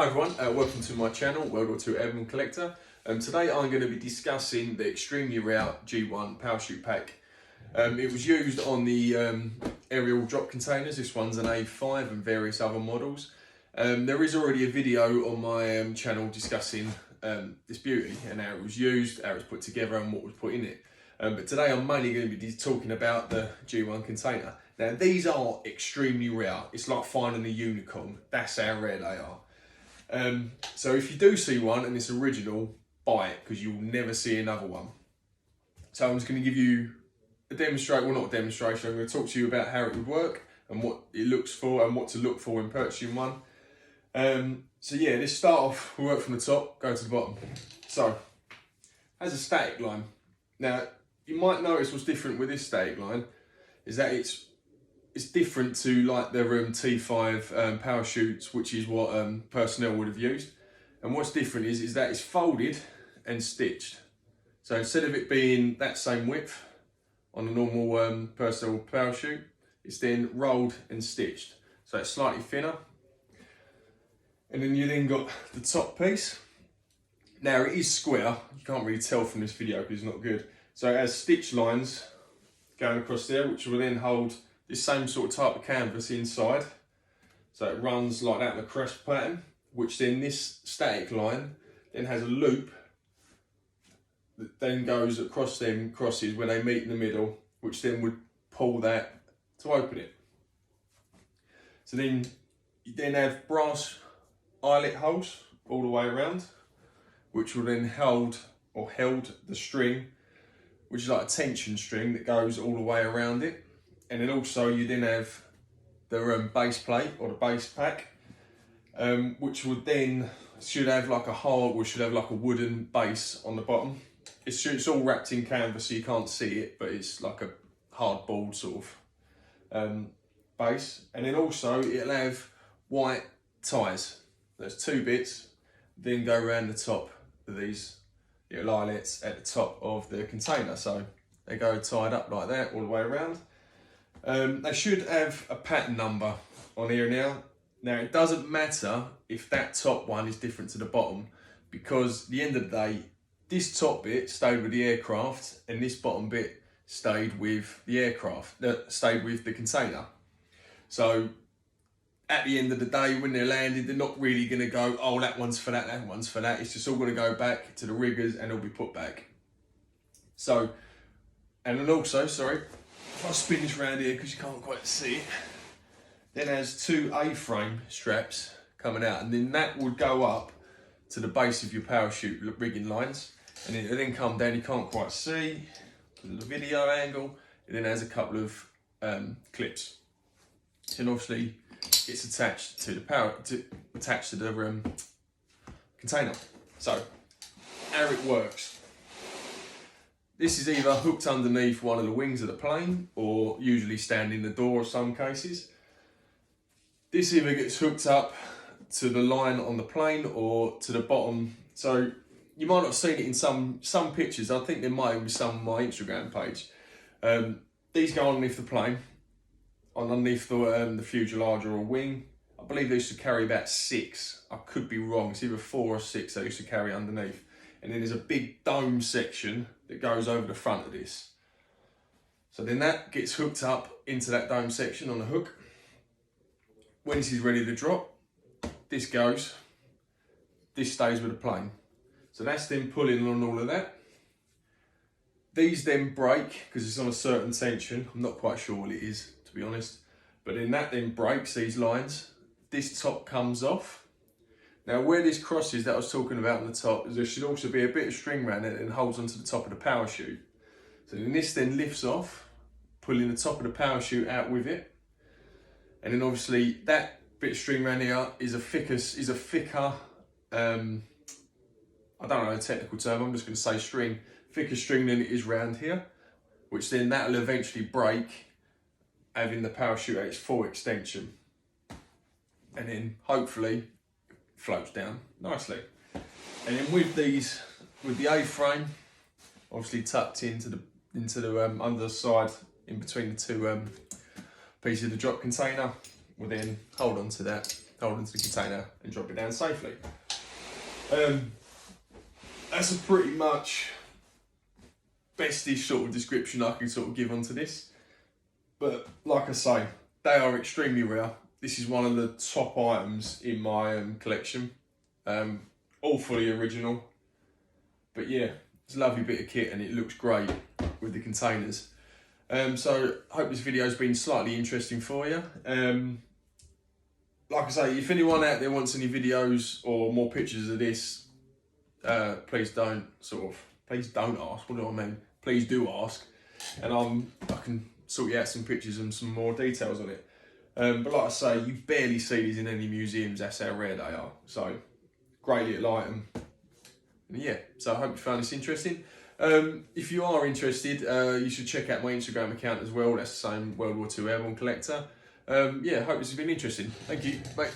Hi everyone, welcome to my channel, WW2 Urban Collector. Today I'm going to be discussing the extremely rare G1 parachute pack. It was used on the aerial drop containers. This one's an A5 and various other models. There is already a video on my channel discussing this beauty and how it was used, how it was put together and what was put in it. But today I'm mainly going to be talking about the G1 container. Now these are extremely rare. It's like finding a unicorn. That's how rare they are. So if you do see one and it's original, buy it because you'll never see another one. So I'm just going to give you a demonstration, well not a demonstration, I'm going to talk to you about how it would work and what it looks for and what to look for in purchasing one. So yeah, let's start off, we'll work from the top, go to the bottom. So, it has a static line. Now, you might notice what's different with this static line is that it's different to like the T5 parachutes, which is what personnel would have used. And what's different is that it's folded and stitched. So instead of it being that same width on a normal personnel parachute, it's then rolled and stitched. So it's slightly thinner. And then you then got the top piece. Now it is square, you can't really tell from this video because it's not good. So it has stitch lines going across there, which will then hold this same sort of type of canvas inside. So it runs like that in a crest pattern, which then this static line then has a loop that then goes across them crosses where they meet in the middle, which then would pull that to open it. So then you then have brass eyelet holes all the way around, which will then held the string, which is like a tension string that goes all the way around it. And then also you then have the base plate or the base pack, which would then should have like a wooden base on the bottom. It's all wrapped in canvas, so you can't see it, but it's like a hardboard sort of base. And then also it'll have white ties. There's two bits, then go around the top of these little eyelets at the top of the container. So they go tied up like that all the way around. They should have a pattern number on here now. Now it doesn't matter if that top one is different to the bottom, because at the end of the day, this top bit stayed with the aircraft and this bottom bit stayed with the aircraft, stayed with the container. So at the end of the day, when they're landed, they're not really going to go, oh, that one's for that, that one's for that. It's just all going to go back to the riggers and it'll be put back. So, and then also, sorry, if I spin this around here because you can't quite see it, then there's two A-frame straps coming out, and then that would go up to the base of your parachute rigging lines, and it then come down, you can't quite see the video angle, it then has a couple of clips. And obviously it's attached to the container. So, how it works. This is either hooked underneath one of the wings of the plane or usually stand in the door in some cases. This either gets hooked up to the line on the plane or to the bottom. So you might not have seen it in some pictures. I think there might even be some on my Instagram page. These go underneath the plane, underneath the fuselage or a wing. I believe they used to carry about 6. I could be wrong. It's either 4 or 6 they used to carry underneath. And then there's a big dome section that goes over the front of this. So then that gets hooked up into that dome section on the hook. When this is ready to drop, this goes, this stays with the plane. So that's then pulling on all of that. These then break because it's on a certain tension. I'm not quite sure what it is, to be honest. But then that then breaks these lines. This top comes off. Now where this crosses that I was talking about on the top, there should also be a bit of string around it and holds onto the top of the parachute. So then this then lifts off, pulling the top of the parachute out with it. And then obviously that bit of string around here is a thicker, I don't know a technical term, I'm just going to say string, thicker string than it is round here, which then that will eventually break, having the parachute at its full extension. And then hopefully floats down nicely. And then with the A-frame, obviously tucked into the under the side, in between the two pieces of the drop container, will then hold on to that hold onto the container and drop it down safely. That's a pretty much bestish sort of description I can sort of give onto this. But like I say, they are extremely rare. This is one of the top items in my collection. All fully original. But yeah, it's a lovely bit of kit and it looks great with the containers. So I hope this video's been slightly interesting for you. Like I say, if anyone out there wants any videos or more pictures of this, please don't ask. What do I mean? Please do ask, and I can sort you out some pictures and some more details on it. But like I say, you barely see these in any museums. That's how rare they are. So great little item. And yeah, so I hope you found this interesting. If you are interested, you should check out my Instagram account as well. That's the same, WW2 Airborne Collector. Yeah, I hope this has been interesting. Thank you. Bye.